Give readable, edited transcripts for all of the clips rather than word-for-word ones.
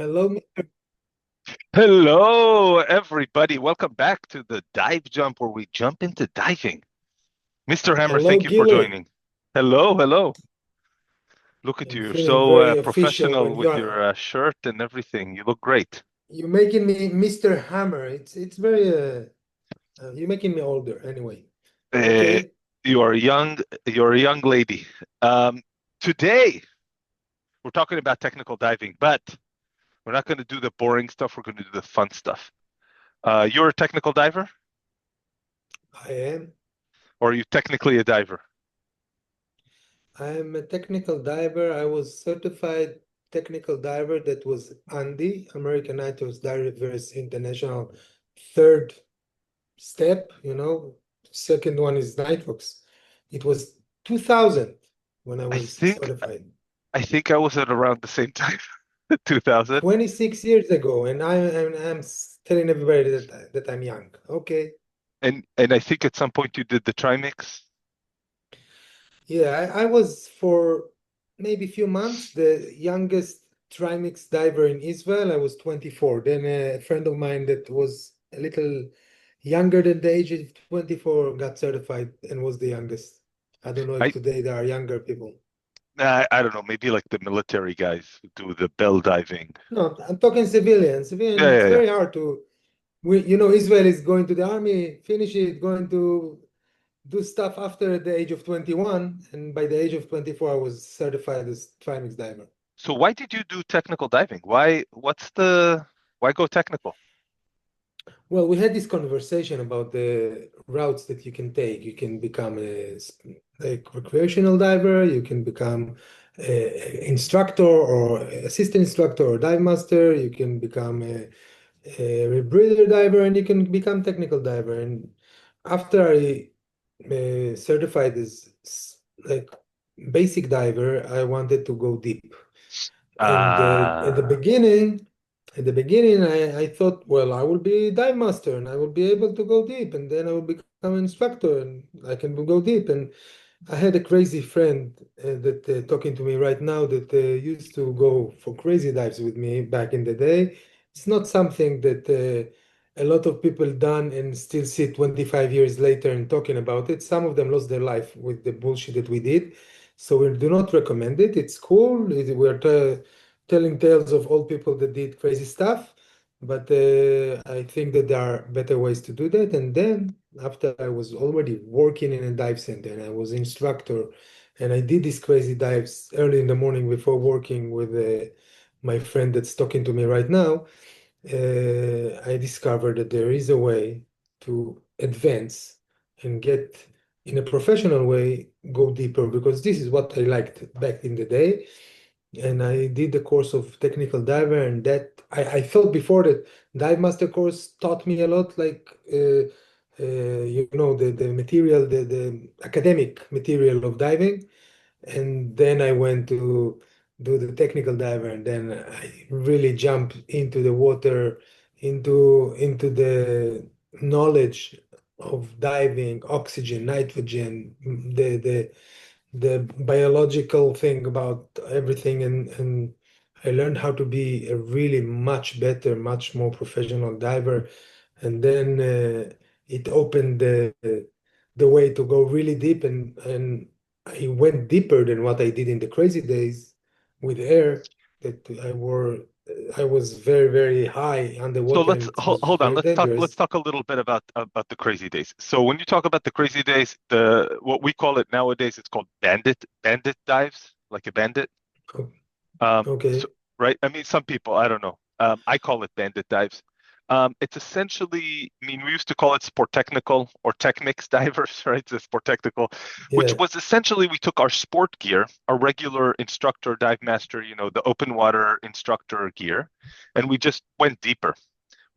Hello, Mr. Hello, everybody. Welcome back to the dive jump where we jump into diving. Mr. Hammer, Hello, thank you for Gilly. joining. Hello, hello. Look at you. I'm You're feeling so very official professional when with your shirt and everything. You look great. you're making me Mr. Hammer. It's very you're making me older anyway. Uh, Okay. you are young. You're a young lady. Um, Today, we're talking about technical diving, but we're not going to do the boring stuff. We're going to do the fun stuff. You're a technical diver, I am. or are you technically a diver? I'm a technical diver. I was certified technical diver. That was ANDI, American Nitrox Divers International, third step, Second one is Nitrox. It was 2000 when I I was think certified. I think I was at around the same time, 2000. 26 years ago, and I'm telling everybody that I'm young. Okay. And I think at some point you did the trimix. Yeah, I was for maybe a few months the youngest trimix diver in Israel. I was 24. Then a friend of mine that was a little younger than the age of 24 got certified and was the youngest. I don't know if I today there are younger people. I don't know, maybe like the military guys who do the bell diving. No, I'm talking civilian. Civilian, Yeah, it's yeah, yeah. very hard to Israel is going to the army, finish it, going to do stuff after the age of 21, and by the age of 24 I was certified as trimix diver. So why did you do technical diving? Why go technical? Well, we had this conversation about the routes that you can take. You can become a recreational diver, you can become a instructor or assistant instructor or dive master, you can become a rebreather diver, and you can become technical diver. And after I certified as like basic diver, I wanted to go deep. And Uh, at the beginning, I thought, well, I will be dive master and I will be able to go deep, and then I will become an instructor and I can go deep. And I had a crazy friend that talking to me right now that used to go for crazy dives with me back in the day. It's not something that a lot of people done and still see 25 years later and talking about it. Some of them lost their life with the bullshit that we did. So we do not recommend it. It's cool. We're telling tales of old people that did crazy stuff, but I think that there are better ways to do that. And then after I was already working in a dive center and I was instructor, and I did these crazy dives early in the morning before working with my friend that's talking to me right now. I discovered that there is a way to advance and get in a professional way, go deeper, because this is what I liked back in the day. And I did the course of technical diver, and that I thought before that dive master course taught me a lot, like the material, the academic material of diving. And then I went to do the technical diver, and then I really jumped into the water, into the knowledge of diving, oxygen, nitrogen, the biological thing about everything, and I learned how to be a really much better, much more professional diver. And then it opened the way to go really deep, and I went deeper than what I did in the crazy days with air that I was very, very high so underwater, and let's it was hold on. very Let's dangerous. talk a little bit about the crazy days. So when you talk about the crazy days, the what we call it nowadays, it's called bandit dives, like a bandit. O- So, Okay. right? I mean, some people, I don't know. I call it bandit dives. It's essentially, I mean, we used to call it sport technical or technics divers, right? The sport technical, which Yeah. was essentially we took our sport gear, our regular instructor, dive master, the open water instructor gear, and we just went deeper.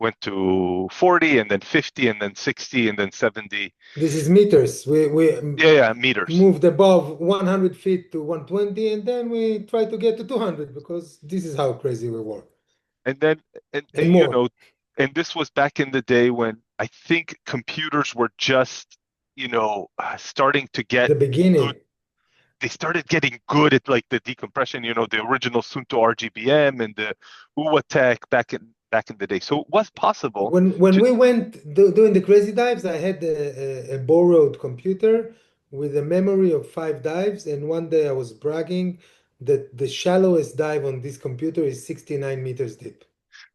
Went to 40 and then 50 and then 60 and then 70. This is meters. We Yeah, yeah, meters. moved above 100 feet to 120, and then we try to get to 200 because this is how crazy we were, And then, and and more. and this was back in the day when I think computers were just, starting to get The good. beginning. they started getting good at like the decompression, the original Sunto RGBM and the UWA Tech back in the day. So it was possible When to we went doing the crazy dives, I had a borrowed computer with a memory of 5 dives, and one day I was bragging that the shallowest dive on this computer is 69 meters deep.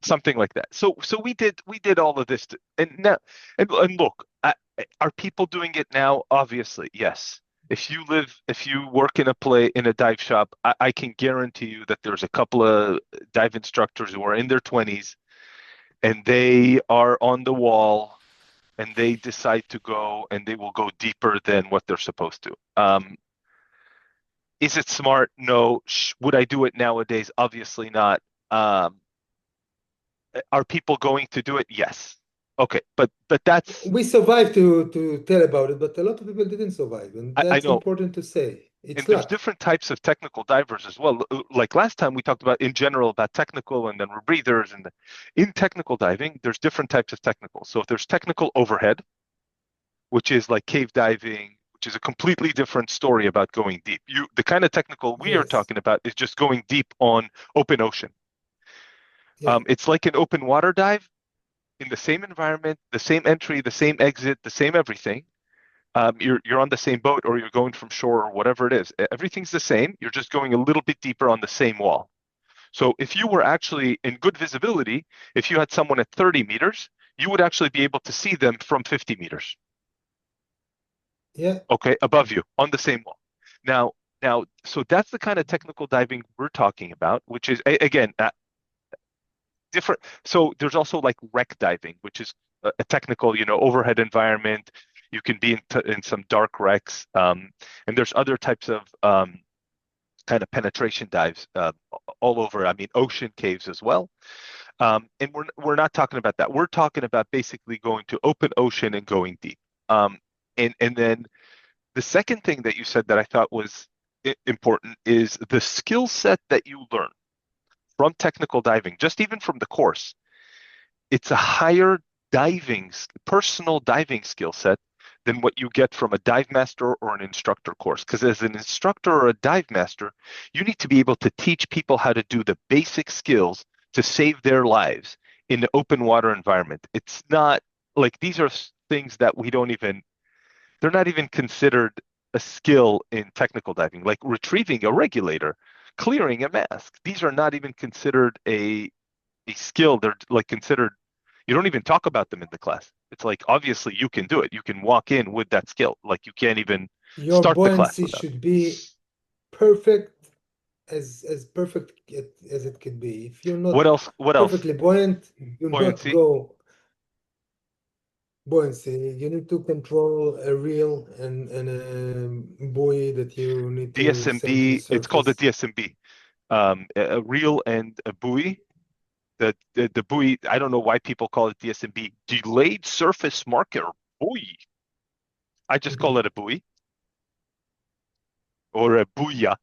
something like that. So we did all of this and now and look, are people doing it now? Obviously, yes. If you work in a dive shop, I can guarantee you that there's a couple of dive instructors who are in their 20s and they are on the wall and they decide to go and they will go deeper than what they're supposed to. Is it smart? No. Would I do it nowadays? Obviously not. Um, are people going to do it? Yes. Okay, but that's We survived to tell about it, but a lot of people didn't survive, and I that's know. important to say. And It's there's luck. different types of technical divers as well. Like last time we talked about in general about technical and then rebreathers in technical diving, there's different types of technical. So if there's technical overhead, which is like cave diving, which is a completely different story about going deep. The kind of technical we are Yes. talking about is just going deep on open ocean. Yeah. It's like an open water dive in the same environment, the same entry, the same exit, the same everything. You're on the same boat or you're going from shore or whatever it is. Everything's the same. You're just going a little bit deeper on the same wall. So if you were actually in good visibility, if you had someone at 30 meters, you would actually be able to see them from 50 meters, Yeah. okay, above you on the same wall. Now, so that's the kind of technical diving we're talking about, which is again different. So there's also like wreck diving, which is a technical, overhead environment. You can be in some dark wrecks, and there's other types of kind of penetration dives all over. I mean, ocean caves as well. And we're not talking about that. We're talking about basically going to open ocean and going deep. And then the second thing that you said that I thought was important is the skill set that you learn from technical diving, just even from the course. It's a higher personal diving skill set than what you get from a dive master or an instructor course. Because as an instructor or a dive master, you need to be able to teach people how to do the basic skills to save their lives in the open water environment. It's not like these are things that they're not even considered a skill in technical diving, like retrieving a regulator, clearing a mask. These are not even considered a skill. They're like considered, you don't even talk about them in the class. It's like obviously you can do it. You can walk in with that skill. Like you can't even Your start the class buoyancy without it. should be perfect, as perfect as it could be. If you're What not else? What else? perfectly buoyant, do not Buoyancy. go buoyancy. You need to control a reel and a buoy that you need to send to the DSMB. It's called a surface. DSMB. A reel and a buoy. The buoy. I don't know why people call it DSMB. Delayed surface marker buoy. I just call Mhm. it a buoy or a buoya.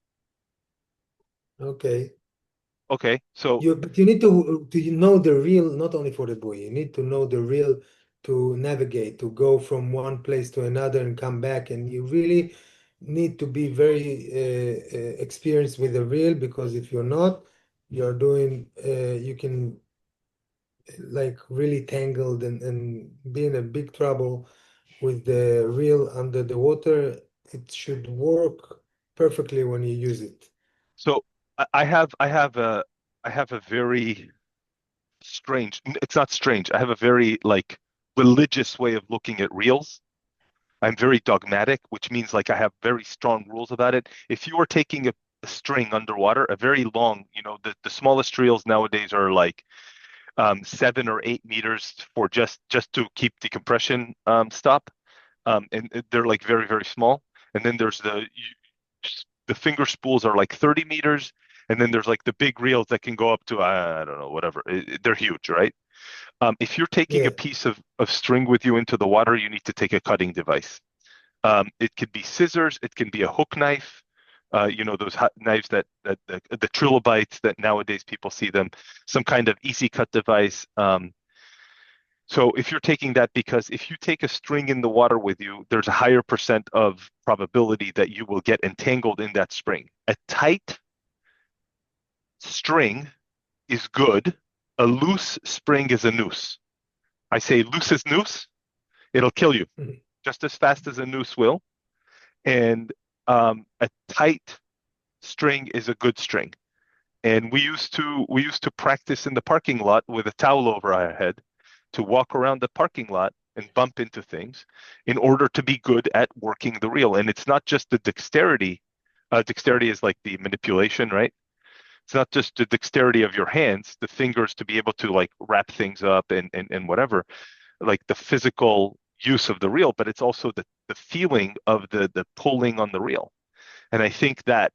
Okay. Okay. So But you need to know the reel not only for the buoy. You need to know the reel to navigate, to go from one place to another and come back. And you really need to be very experienced with the reel, because if you're not, you can like really tangled and be in a big trouble with the reel under the water. It should work perfectly when you use it. so I have a very strange. It's not strange. I have a very like religious way of looking at reels. I'm very dogmatic, which means like I have very strong rules about it. If you are taking a string underwater, a very long, the smallest reels nowadays are like 7 or 8 meters for just to keep the compression stop, and they're like very very small. And then there's the finger spools are like 30 meters, and then there's like the big reels that can go up to I don't know whatever. They're huge, right? If you're taking a Yeah, piece of string with you into the water, you need to take a cutting device. It could be scissors, it can be a hook knife, those knives that the trilobites that nowadays people see them, some kind of easy cut device. So if you're taking that, because if you take a string in the water with you, there's a higher percent of probability that you will get entangled in that spring. A tight string is good. A loose spring is a noose. I say loose as noose, it'll kill you Mhm. just as fast as a noose will. And a tight string is a good string. And we used to practice in the parking lot with a towel over our head to walk around the parking lot and bump into things in order to be good at working the reel. And it's not just the dexterity. Dexterity is like the manipulation, right? It's not just the dexterity of your hands, the fingers to be able to like wrap things up and whatever, like the physical use of the reel, but it's also the feeling of the pulling on the reel. And I think that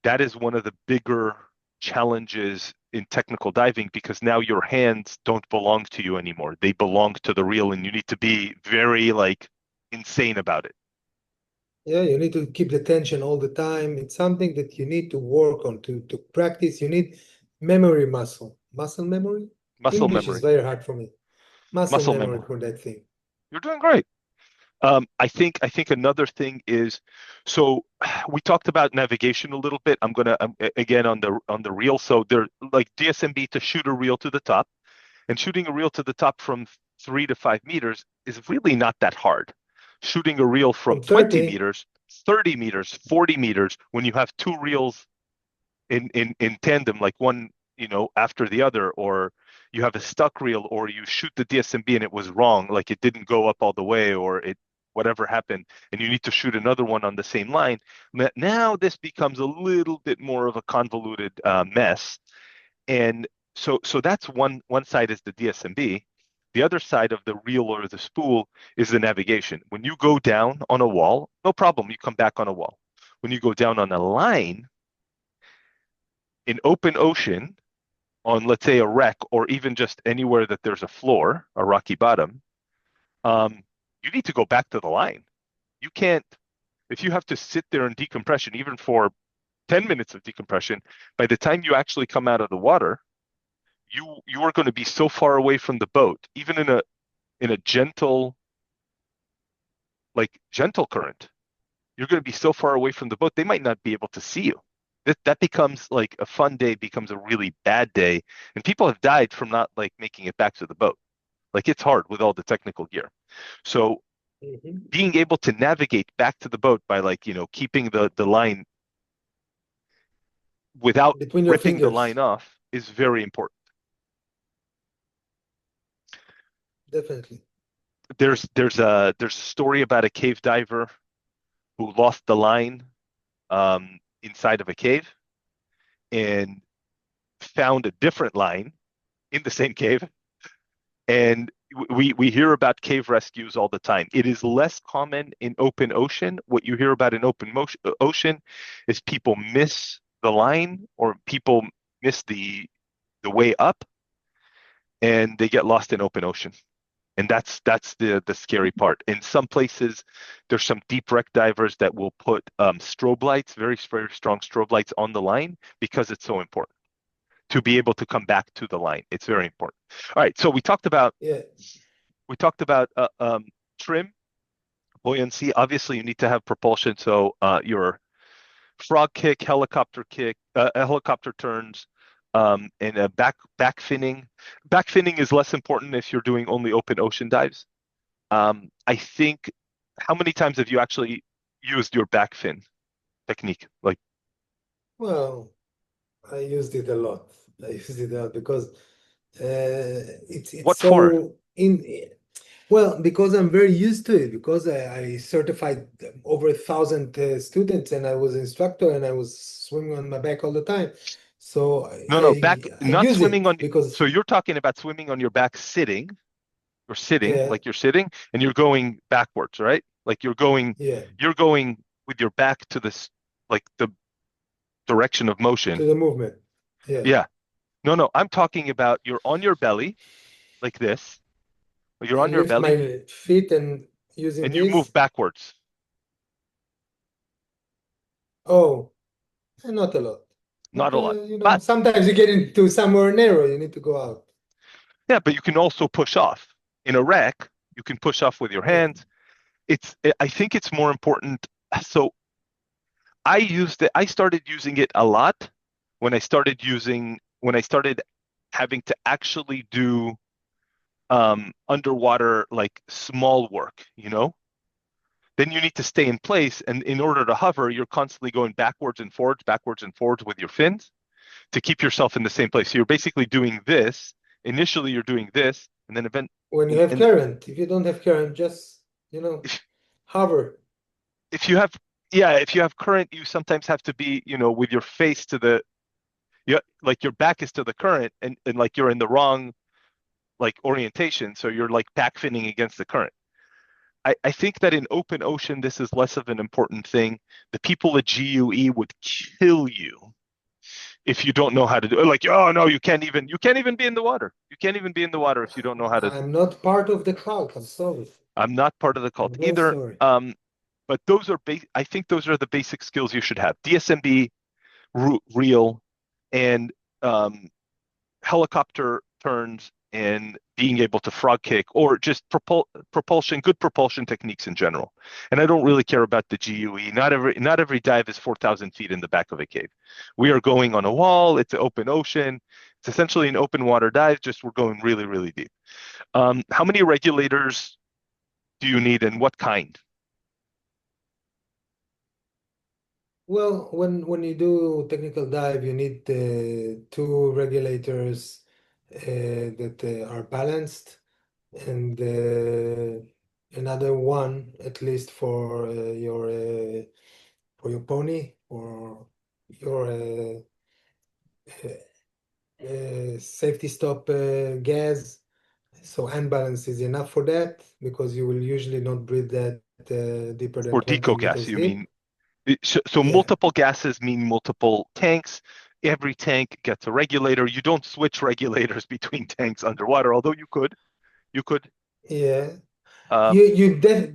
that is one of the bigger challenges in technical diving because now your hands don't belong to you anymore. They belong to the reel, and you need to be very like insane about it. Yeah, you need to keep the tension all the time. It's something that you need to work on to practice. You need memory muscle. Muscle memory? Muscle English is memory, very hard for me. Muscle muscle memory memory. for that thing. You're doing great. I think another thing is, so we talked about navigation a little bit. I'm gonna again on the reel. So they're like DSMB to shoot a reel to the top, and shooting a reel to the top from 3 to 5 meters is really not that hard. Shooting a reel from From 20 30, meters, 30 meters, 40 meters, when you have two reels in tandem, like one, after the other, or you have a stuck reel, or you shoot the DSMB and it was wrong, like it didn't go up all the way, or it whatever happened, and you need to shoot another one on the same line. Now this becomes a little bit more of a convoluted mess, and so that's one side is the DSMB. The other side of the reel or the spool is the navigation. When you go down on a wall, no problem, you come back on a wall. When you go down on a line in open ocean, on let's say a wreck or even just anywhere that there's a floor, a rocky bottom, you need to go back to the line. You can't, if you have to sit there in decompression, even for 10 minutes of decompression, by the time you actually come out of the water, you are going to be so far away from the boat, even in a gentle, like gentle current. You're going to be so far away from the boat, they might not be able to see you. That becomes like a fun day becomes a really bad day, and people have died from not like making it back to the boat. Like it's hard with all the technical gear. So mhm, being able to navigate back to the boat by like, keeping the line without between your ripping the line fingers, off is very important. definitely. There's a story about a cave diver who lost the line inside of a cave and found a different line in the same cave. And we hear about cave rescues all the time. It is less common in open ocean. What you hear about in ocean is people miss the line or people miss the way up and they get lost in open ocean. And that's the scary part. In some places, there's some deep wreck divers that will put strobe lights, very, very strong strobe lights on the line because it's so important to be able to come back to the line. It's very important. All right, so Yeah. we talked about trim, buoyancy. Obviously, you need to have propulsion. So your frog kick, helicopter turns, and back finning. Back finning is less important if you're doing only open ocean dives. I think, how many times have you actually used your back fin technique? Like, Well, I used it a lot. I used it a lot because it's what for? so in well, because I'm very used to it, because I certified over 1,000 students and I was instructor and I was swimming on my back all the time. So No, no, back, I not use swimming it on. So because you're talking about swimming on your back sitting. You're sitting, yeah, like you're sitting, and you're going backwards, right? Like yeah, you're going with your back to this, like the direction of motion. to the movement. Yeah. Yeah. No, no, I'm talking about you're on your belly like this. You're on And your lift belly my feet and using and you move this. backwards. Oh, not a lot. Not But a lot. But sometimes you get into somewhere narrow, you need to go out. Yeah, but you can also push off. In a wreck, you can push off with your Yeah. hands. I think it's more important. So I started using it a lot when I started having to actually do underwater like small work, you know? Then you need to stay in place. And in order to hover, you're constantly going backwards and forwards with your fins to keep yourself in the same place. So you're basically doing this. Initially, you're doing this, and then When you have and current, if you don't have current, just, if hover. if you have yeah, if you have current, you sometimes have to be, with your face to the yeah, like your back is to the current, and like you're in the wrong like orientation, so you're like back finning against the current. I think that in open ocean, this is less of an important thing. The people at GUE would kill you if you don't know how to do it. Like, oh no, you can't even be in the water. You can't even be in the water if you don't know how to. I'm not part of the crowd. I'm sorry. I'm not part of the cult I'm very either. sorry. But I think those are the basic skills you should have. DSMB, reel, and um, helicopter turns and being able to frog kick or just good propulsion techniques in general. And I don't really care about the GUE. Not every dive is 4,000 feet in the back of a cave. We are going on a wall. It's an open ocean. It's essentially an open water dive. Just we're going really, really deep. How many regulators do you need and what kind? Well, when you do technical dive, you need two regulators that are balanced, and another one at least for your pony or your safety stop gas. So unbalance is enough for that because you will usually not breathe that deeper than For 20 deco gas, meters you deep. mean? So Yeah, multiple gases mean multiple tanks. Every tank gets a regulator. You don't switch regulators between tanks underwater, although you could. You could. yeah. Um,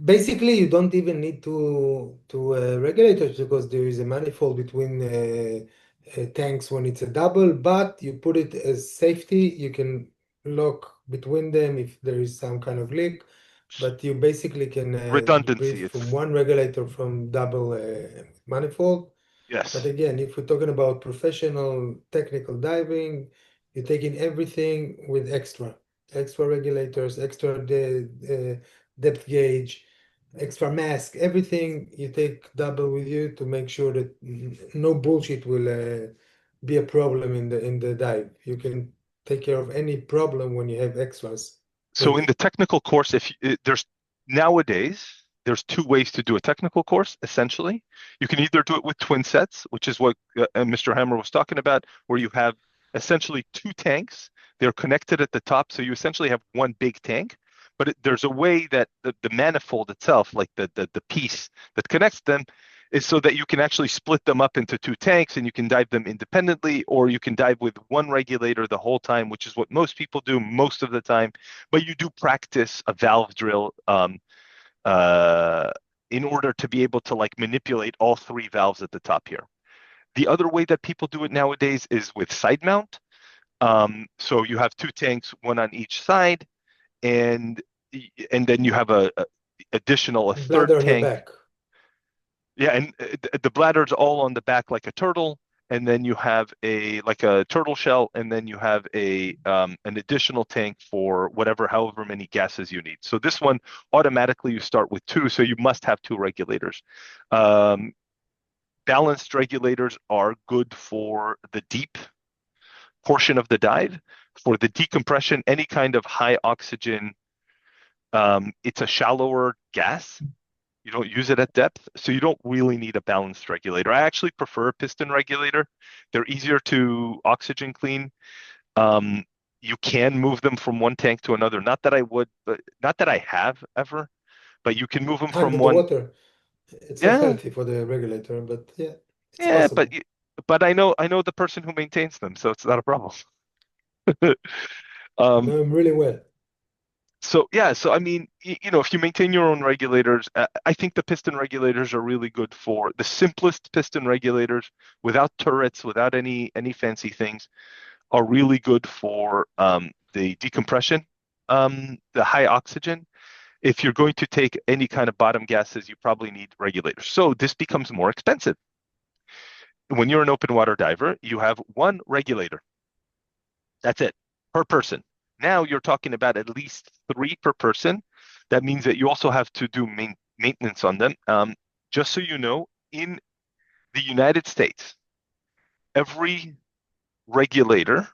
Basically you don't even need to regulators because there is a manifold between tanks when it's a double, but you put it as safety. You can lock between them if there is some kind of leak, but you basically can breathe redundancy. from It's one regulator from double manifold. But yes. again, if we're talking about professional technical diving, you're taking everything with extra regulators, extra depth gauge, extra mask, everything you take double with you to make sure that no bullshit will be a problem in the dive. You can take care of any problem when you have extras So with in you. the technical course, if you, there's nowadays there's two ways to do a technical course. Essentially, you can either do it with twin sets, which is what Mr. Hammer was talking about, where you have essentially two tanks. They're connected at the top, so you essentially have one big tank. But there's a way that the manifold itself, like the piece that connects them, is so that you can actually split them up into two tanks and you can dive them independently, or you can dive with one regulator the whole time, which is what most people do most of the time, but you do practice a valve drill uh, in order to be able to like manipulate all three valves at the top here. The other way that people do it nowadays is with side mount. So you have two tanks, one on each side, and and then you have a additional a third Bladder on your tank. back. Yeah, and the bladder's all on the back like a turtle, and then you have a like a turtle shell, and then you have a an additional tank for however many gases you need. So this one automatically you start with two, so you must have two regulators. Um, Balanced regulators are good for the deep portion of the dive. For the decompression, any kind of high oxygen, it's a shallower gas. You don't use it at depth, so you don't really need a balanced regulator. I actually prefer a piston regulator. They're easier to oxygen clean. Um, you can move them from one tank to another. Not that I would, but not that I have ever, but you can move them from Under the one. water. It's not Yeah, healthy for the regulator, but yeah, it's yeah, but possible. I know the person who maintains them, so it's not a problem. Um, Know him really well. So yeah, so I mean, if you maintain your own regulators, I think the piston regulators are really good for the simplest piston regulators without turrets, without any fancy things, are really good for the decompression, the high oxygen. If you're going to take any kind of bottom gases, you probably need regulators. So this becomes more expensive. When you're an open water diver, you have one regulator. That's it per person. Now you're talking about at least three per person. That means that you also have to do maintenance on them. Just so you know, in the United States, every regulator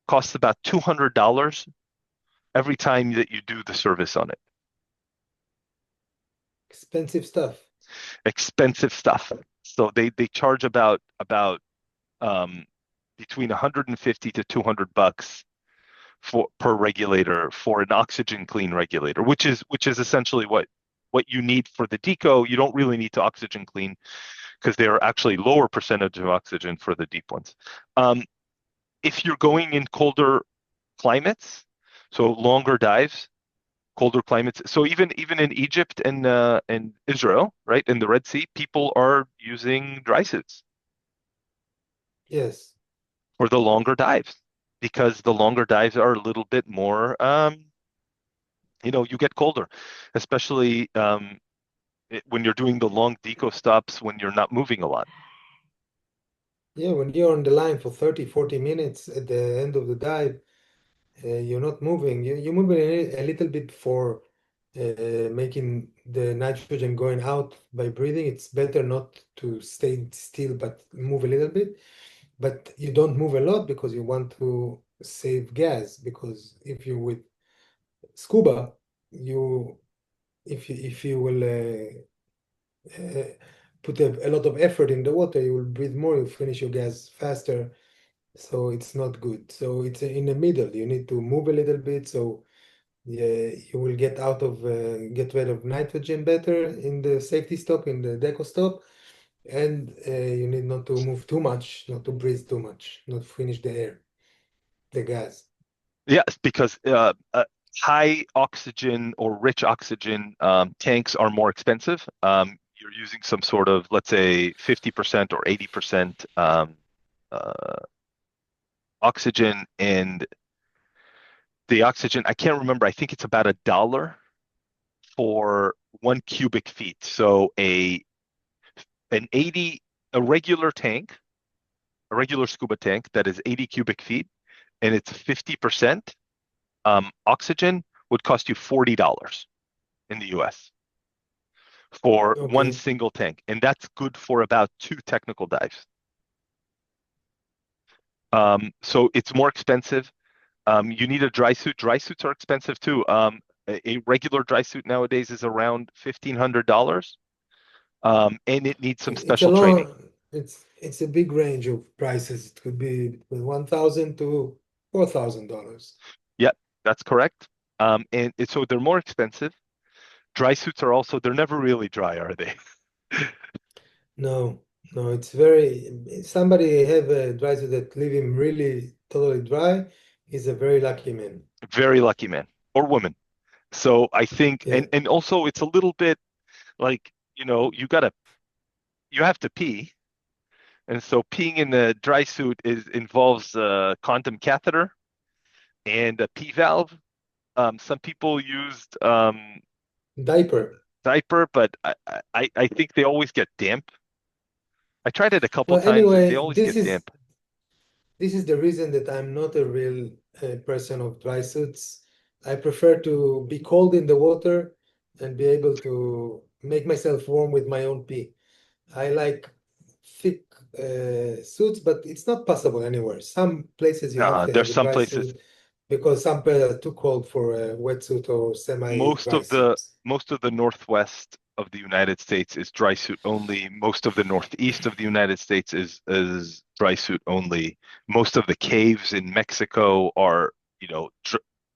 costs about $200 every time that you do the service on it. Expensive stuff. Expensive stuff. So they charge about um, between 150 to 200 bucks for per regulator for an oxygen clean regulator, which is essentially what you need for the deco. You don't really need to oxygen clean because they are actually lower percentage of oxygen for the deep ones. Um, if you're going in colder climates, so longer dives, colder climates. So even in Egypt and Israel, right, in the Red Sea, people are using dry suits Yes. for the longer dives because the longer dives are a little bit more, you get colder, especially when you're doing the long deco stops when you're not moving a lot. Yeah, when you're on the line for 30, 40 minutes at the end of the dive, you're not moving. You're moving a little bit for making the nitrogen going out by breathing. It's better not to stay still, but move a little bit. But you don't move a lot because you want to save gas. Because if you with scuba, you if you will uh, put a lot of effort in the water, you will breathe more. You finish your gas faster. So it's not good. So it's in the middle. You need to move a little bit. So yeah, you will get rid of nitrogen better in the safety stop, in the deco stop, and you need not to move too much, not to breathe too much, not finish the air, the gas. Yes, because high oxygen or rich oxygen tanks are more expensive. You're using some sort of, let's say, 50% or 80% uh, oxygen, and the oxygen, I can't remember, I think it's about $1 for 1 cubic feet. So an 80 a regular tank, a regular scuba tank that is 80 cubic feet, and it's 50% oxygen would cost you $40 in the US for one Okay, single tank. And that's good for about two technical dives. So it's more expensive. You need a dry suit. Dry suits are expensive too. A regular dry suit nowadays is around $1,500, and it needs some it's a special training. long, it's a big range of prices. It could be between 1,000 to $4,000. Yep, that's correct. So they're more expensive. Dry suits are also, they're never really dry, are they? No, no, it's very. Somebody have a dry suit that leave him really totally dry. He's a very lucky man. Very lucky man or woman. So I think, Yeah, and also it's a little bit like, you have to pee. And so peeing in the dry suit involves a condom catheter and a pee valve. Some people used diaper. diaper, but I think they always get damp. I tried it a couple Well, times and they anyway, always this get is damp. this is the reason that I'm not a real person of dry suits. I prefer to be cold in the water and be able to make myself warm with my own pee. I like thick suits, but it's not possible anywhere. Some places you have to There's have a some dry places. suit because some places are too cold for a wetsuit or Most semi-dry of the suits. most of the northwest of the United States is dry suit only. Most of the northeast of the United States is dry suit only. Most of the caves in Mexico are,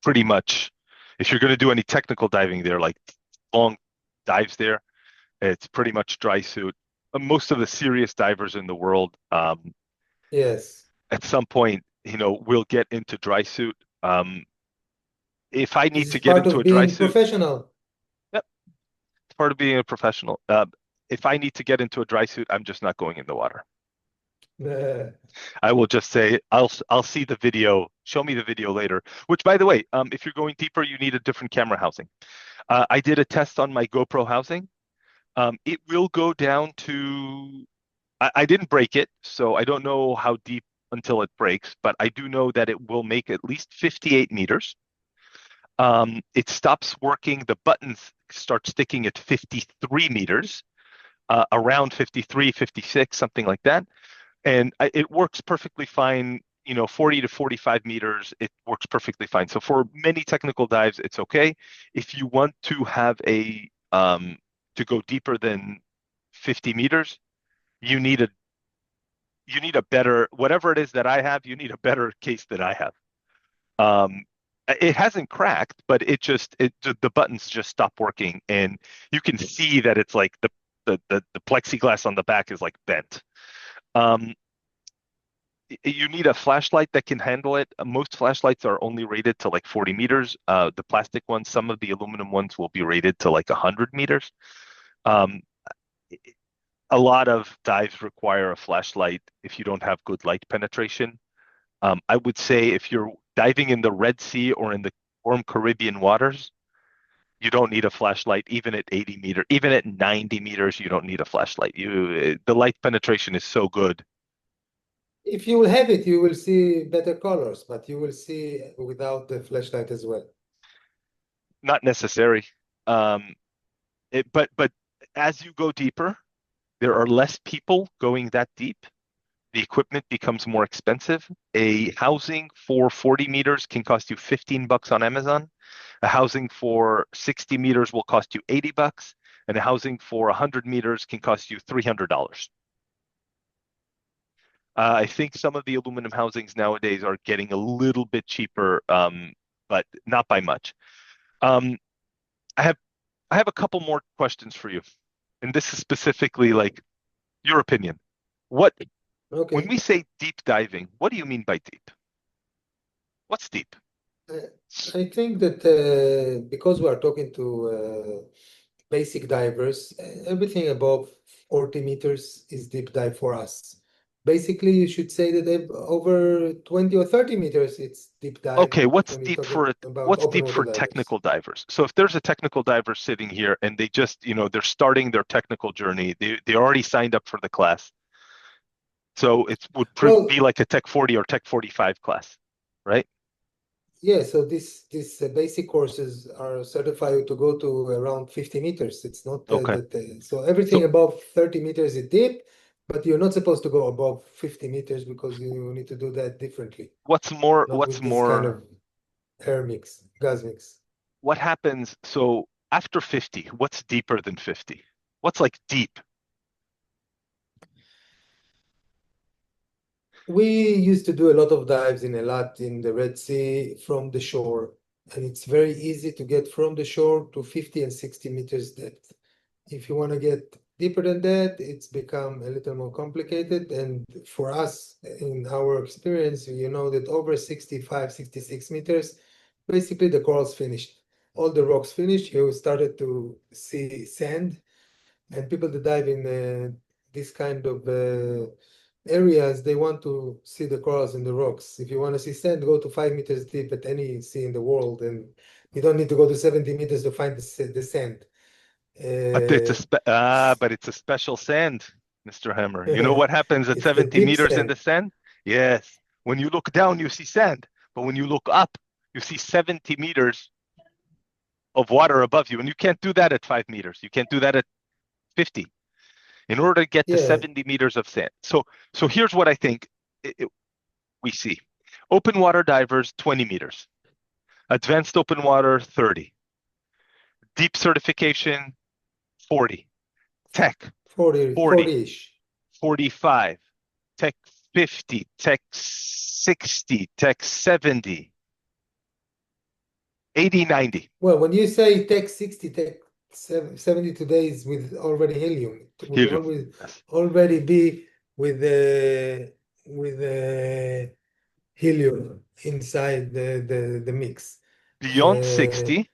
pretty much. If you're going to do any technical diving there, like long dives there, it's pretty much dry suit. Most of the serious divers in the world, Yes. at some point, will get into dry suit. If I This need is to get part into of a dry being suit, professional. yep, part of being a professional. If I need to get into a dry suit, I'm just not going in the water. Uh, I will just say I'll see the video. Show me the video later. Which, by the way, if you're going deeper, you need a different camera housing. I did a test on my GoPro housing. It will go down to. I didn't break it, so I don't know how deep until it breaks, but I do know that it will make at least 58 meters. It stops working. The buttons start sticking at 53 meters, around 53, 56, something like that. And it works perfectly fine. 40 to 45 meters, it works perfectly fine. So for many technical dives, it's okay. If you want to have to go deeper than 50 meters, you need a better, whatever it is that I have, you need a better case than I have. Um, it hasn't cracked, but the buttons just stop working, and you can see that it's like the plexiglass on the back is like bent. Um, you need a flashlight that can handle it. Most flashlights are only rated to like 40 meters. The plastic ones, some of the aluminum ones will be rated to like 100 meters. Um, a lot of dives require a flashlight if you don't have good light penetration. I would say if you're diving in the Red Sea or in the warm Caribbean waters, you don't need a flashlight. Even at 80 meters, even at 90 meters, you don't need a flashlight. The light penetration is so good. if you will have it, you will see better colors, but you will see without the flashlight as well. Not necessary. Um, but as you go deeper, there are less people going that deep. The equipment becomes more expensive. A housing for 40 meters can cost you 15 bucks on Amazon. A housing for 60 meters will cost you 80 bucks, and a housing for 100 meters can cost you $300. I think some of the aluminum housings nowadays are getting a little bit cheaper, but not by much. Um, I have I have a couple more questions for you, and this is specifically like your opinion. What When Okay. we say deep diving, what do you mean by deep? What's deep? I I think that because we are talking to basic divers, everything above 40 meters is deep dive for us. Basically, you should say that over 20 or 30 meters, it's deep dive Okay, when you're talking about what's open deep water for divers. technical divers? So if there's a technical diver sitting here and they just, they're starting their technical journey, they already signed up for the class. So it would be Well, like a Tech 40 or Tech 45 class, right? yeah, so these basic courses are certified to go to around 50 meters. It's not Okay. that so So everything above 30 meters is deep, but you're not supposed to go above 50 meters because you need to do that differently, not what's with this kind more of air mix, gas mix. what happens so after 50, what's deeper than 50? What's like deep? We used to do a lot of dives in Eilat in the Red Sea from the shore, and it's very easy to get from the shore to 50 and 60 meters depth. If you want to get deeper than that, it's become a little more complicated. And for us, in our experience, you know that over 65, 66 meters, basically the coral's finished. All the rocks finished. You started to see sand, and people that dive in this kind of areas, they want to see the corals in the rocks. If you want to see sand, go to 5 meters deep at any sea in the world, and you don't need to go to 70 meters to find the sand. Uh, But it's a special sand, Mr. Hammer. You know what happens at it's the 70 deep meters in the sand. sand? Yes. When you look down, you see sand. But when you look up, you see 70 meters of water above you. And you can't do that at 5 meters. You can't do that at 50 in order to get to Yeah, 70 meters of sand. So here's what I think we see. Open water divers, 20 meters. Advanced open water, 30. Deep certification, 40. Tech, 40, 40. 40-ish. 45, Tech 50, Tech 60, Tech 70, 80, 90. Well, when you say Tech 60, Tech 70 today is with already helium. It would Helium. always Yes. already be with the helium inside the mix. Beyond Uh, 60,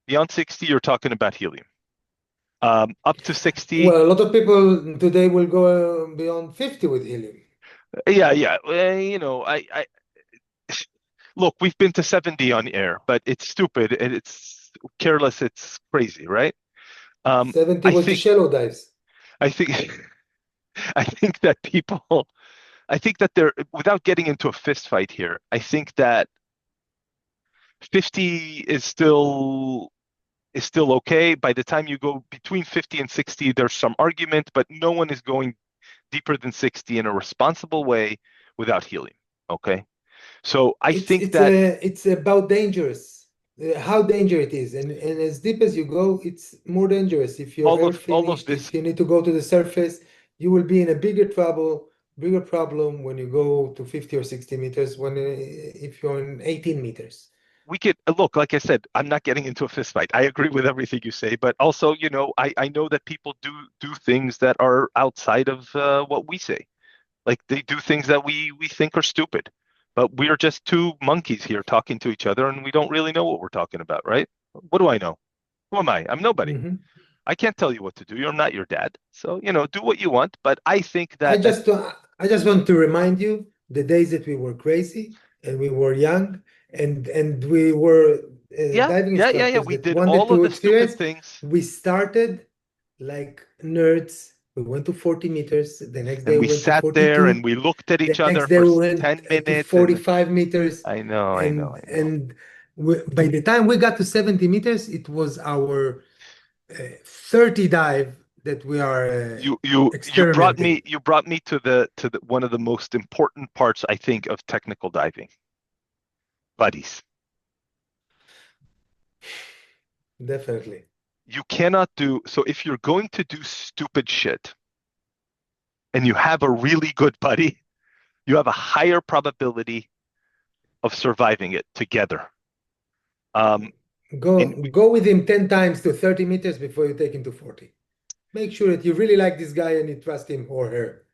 beyond 60, you're talking about helium. Up to 60, well, a lot of people today will go beyond 50 with helium. Yeah, yeah. Look, we've been to 70 on air, but it's stupid and it's careless. It's crazy, right? Um, 70 I was the think, shallow dives. I think, I think that people, I think that they're, without getting into a fist fight here, I think that 50 is still okay. By the time you go between 50 and 60, there's some argument, but no one is going deeper than 60 in a responsible way without healing. Okay. So I It's think it's that a it's about dangerous, how dangerous it is, and as deep as you go, it's more dangerous. If your all air of all of finished, this, if you need to go to the surface, you will be in a bigger trouble, bigger problem when you go to 50 or 60 meters. When if you're in 18 meters, we could look, like I said, I'm not getting into a fist fight. I agree with everything you say, but also, I know that people do things that are outside of what we say. Like they do things that we think are stupid. But we are just two monkeys here talking to each other, and we don't really know what we're talking about, right? What do I know? Who am I? I'm nobody. hmm I can't tell you what to do. You're not your dad. So, do what you want. But I think I that just I just want to remind you the days that we were crazy and we were young and we were yeah, diving yeah, yeah, yeah. instructors We that did wanted all of to the stupid experience. things, We started like nerds. We went to 40 meters. The next day and we we went to sat there and 42. we looked at The each next other day for we went 10 to minutes. And 45 meters. I know, I know, And I know. and by the time we got to 70 meters, it was our 30 dive that we are experimenting. You brought me to the one of the most important parts, I think, of technical diving, buddies. Definitely. You cannot do so if you're going to do stupid shit and you have a really good buddy, you have a higher probability of surviving it together. Um, Go and go with him 10 times to 30 meters before you take him to 40. Make sure that you really like this guy and you trust him or her.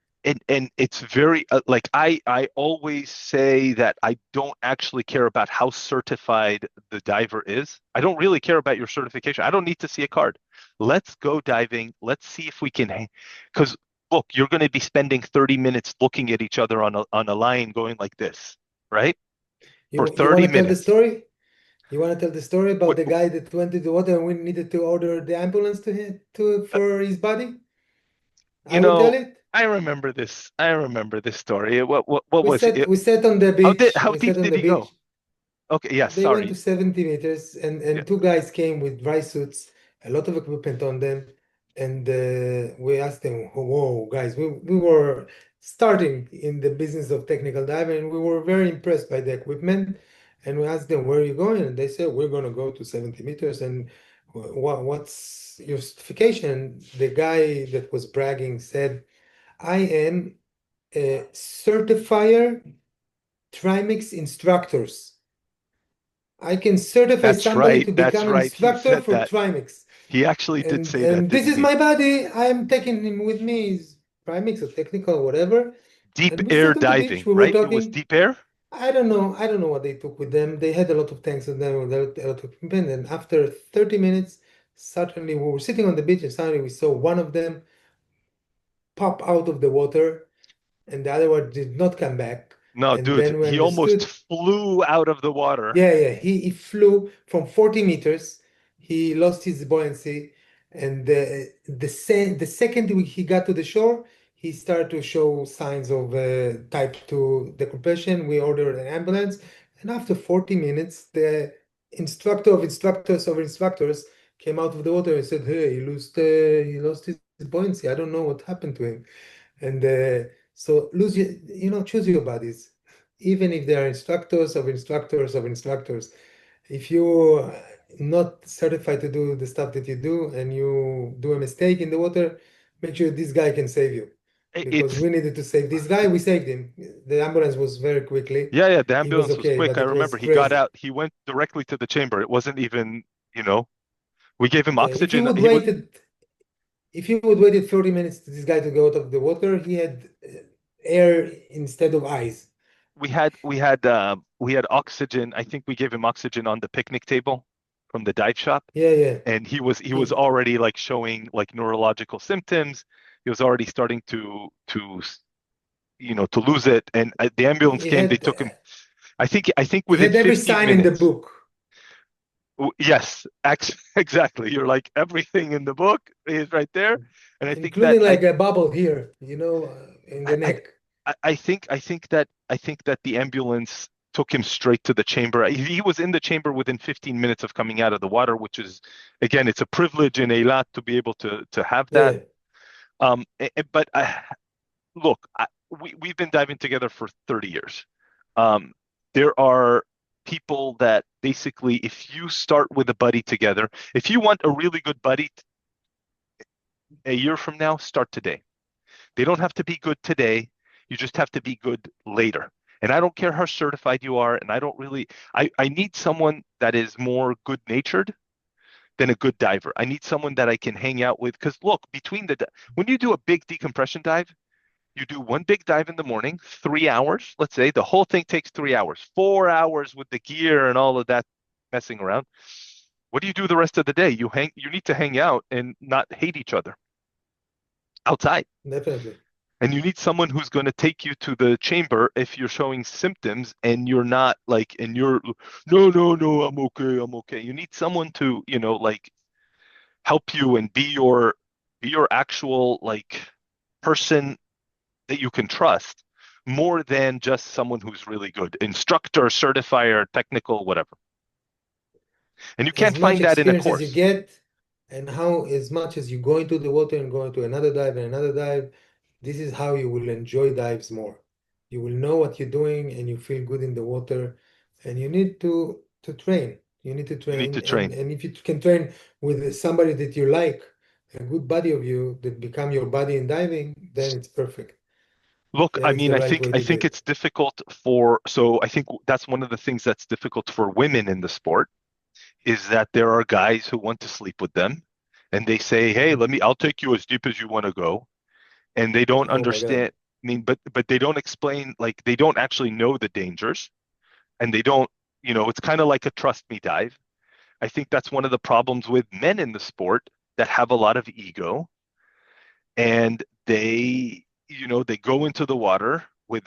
and it's very like I always say that I don't actually care about how certified the diver is. I don't really care about your certification. I don't need to see a card. Let's go diving. Let's see if we can, because look, you're going to be spending 30 minutes looking at each other on a line going like this, right? For You want 30 to tell the minutes. story? You want to tell the story about What, the guy that went to the water and we needed to order the ambulance to him to for his body? you I will tell know, it. I remember this. I remember this story. What was it? We sat on the How did beach. how We sat deep on did the he go? beach. Okay, yeah, They went to sorry. 70 meters, Yeah. and two guys came with dry suits, a lot of equipment on them. And we asked them, whoa, guys, we were starting in the business of technical diving, and we were very impressed by the equipment. And we asked them, where are you going? And they said, we're going to go to 70 meters. And what's your certification? The guy that was bragging said, I am a certifier Trimix instructors. I can certify That's somebody right. to That's become an right. He instructor said for that. Trimix. He actually did say that, And this didn't is he? my buddy. I'm taking him with me. He's Trimix or technical, whatever. Deep And we air sat on the beach. diving, We were right? It was talking. deep air. I don't know. I don't know what they took with them. They had a lot of tanks on them with a lot of equipment. And after 30 minutes, suddenly we were sitting on the beach and suddenly we saw one of them pop out of the water and the other one did not come back. No, And dude, then we he almost understood. flew out of the water. Yeah. He flew from 40 meters. He lost his buoyancy. And the second he got to the shore, he started to show signs of type 2 decompression. We ordered an ambulance. And after 40 minutes, the instructor of instructors of instructors came out of the water and said, hey, he lost his buoyancy. I don't know what happened to him. And so choose your buddies, even if they are instructors of instructors of instructors. If you're not certified to do the stuff that you do and you do a mistake in the water, make sure this guy can save you. Because It's we needed to save this guy, we saved him. The ambulance was very quickly. Yeah, yeah. The He was ambulance was okay, quick. but I it was remember he got crazy. out. He went directly to the chamber. It wasn't even, we gave him Yeah, oxygen. He was if you would waited 30 minutes to this guy to go out of the water, he had air instead of eyes. we had oxygen. I think we gave him oxygen on the picnic table from the dive shop. Yeah. And he was He, already like showing like neurological symptoms. He was already starting to to lose it. And the ambulance He came. They had took him. I think he within had every 15 sign in the minutes. book. Yes, exactly. You're like everything in the book is right there. And I think that Including like a bubble here, in I, the I, neck. I think that the ambulance took him straight to the chamber. He was in the chamber within 15 minutes of coming out of the water, which is, again, it's a privilege in Eilat to be able to have that. Yeah, But look, we've been diving together for 30 years. Um, there are people that basically, if you start with a buddy together, if you want a really good buddy a year from now, start today. They don't have to be good today. You just have to be good later. And I don't care how certified you are. And I don't really, I need someone that is more good natured than a good diver. I need someone that I can hang out with. Because look, when you do a big decompression dive, you do one big dive in the morning, 3 hours. Let's say the whole thing takes 3 hours, 4 hours with the gear and all of that messing around. What do you do the rest of the day? You need to hang out and not hate each other outside. definitely. And you need someone who's going to take you to the chamber if you're showing symptoms and you're not like, and you're, no, no, no, I'm okay, I'm okay. You need someone to, like help you and be your actual like person that you can trust more than just someone who's really good, instructor, certifier, technical, whatever. And you As can't much find that in a experience as you course. get, and how as much as you go into the water and go into another dive and another dive, this is how you will enjoy dives more. You will know what you're doing and you feel good in the water, and you need to train. You need to You need train, to and train. and if you can train with somebody that you like, a good buddy of you that become your buddy in diving, then it's perfect. Look, Then I it's mean, the I right think way I to do think it. it's difficult so I think that's one of the things that's difficult for women in the sport is that there are guys who want to sleep with them and they say, "Hey, Mhm. I'll take you as deep as you want to go." And they don't Oh my God. understand, I mean, but they don't explain, like they don't actually know the dangers and they don't, it's kind of like a trust me dive. I think that's one of the problems with men in the sport that have a lot of ego and they go into the water with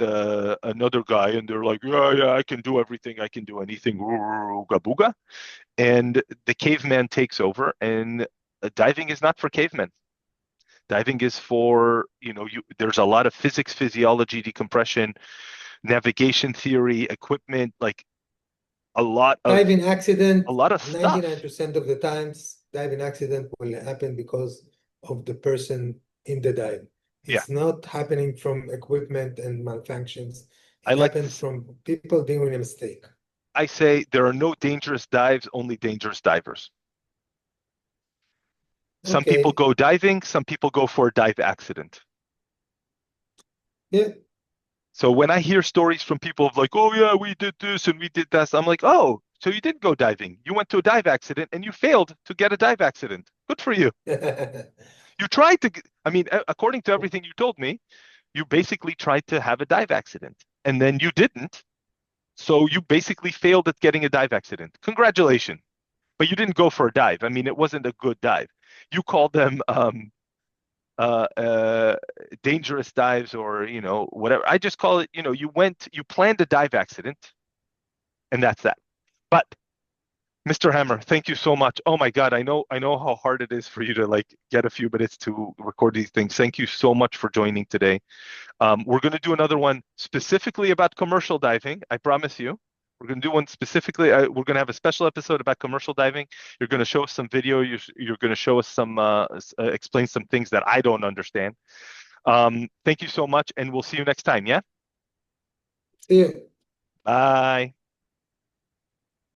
another guy and they're like, yeah, yeah, I can do everything, I can do anything, ooga booga. And the caveman takes over, and diving is not for cavemen. Diving is for, there's a lot of physics, physiology, decompression, navigation theory, equipment, like a lot of Diving a accident, lot of stuff. 99% of the times, diving accident will happen because of the person in the dive. Yeah. It's not happening from equipment and malfunctions. I It like to happened from people doing a mistake. I say there are no dangerous dives, only dangerous divers. Some people Okay. go diving, some people go for a dive accident. Yeah. So when I hear stories from people of like, oh yeah, we did this and we did that, I'm like, oh, so you didn't go diving. You went to a dive accident and you failed to get a dive accident. Good for you. You tried to, I mean, according to everything you told me, you basically tried to have a dive accident and then you didn't. So you basically failed at getting a dive accident. Congratulations. But you didn't go for a dive. I mean, it wasn't a good dive. You called them uh, uh, dangerous dives or, whatever. I just call it, you planned a dive accident and that's that. But Mr. Hammer, thank you so much. Oh my God, I know how hard it is for you to like get a few minutes to record these things. Thank you so much for joining today. We're going to do another one specifically about commercial diving. I promise you. We're going to do one specifically. We're going to have a special episode about commercial diving. You're going to show us some video. You're going to show us explain some things that I don't understand. Thank you so much, and we'll see you next time. Yeah. See you. Bye.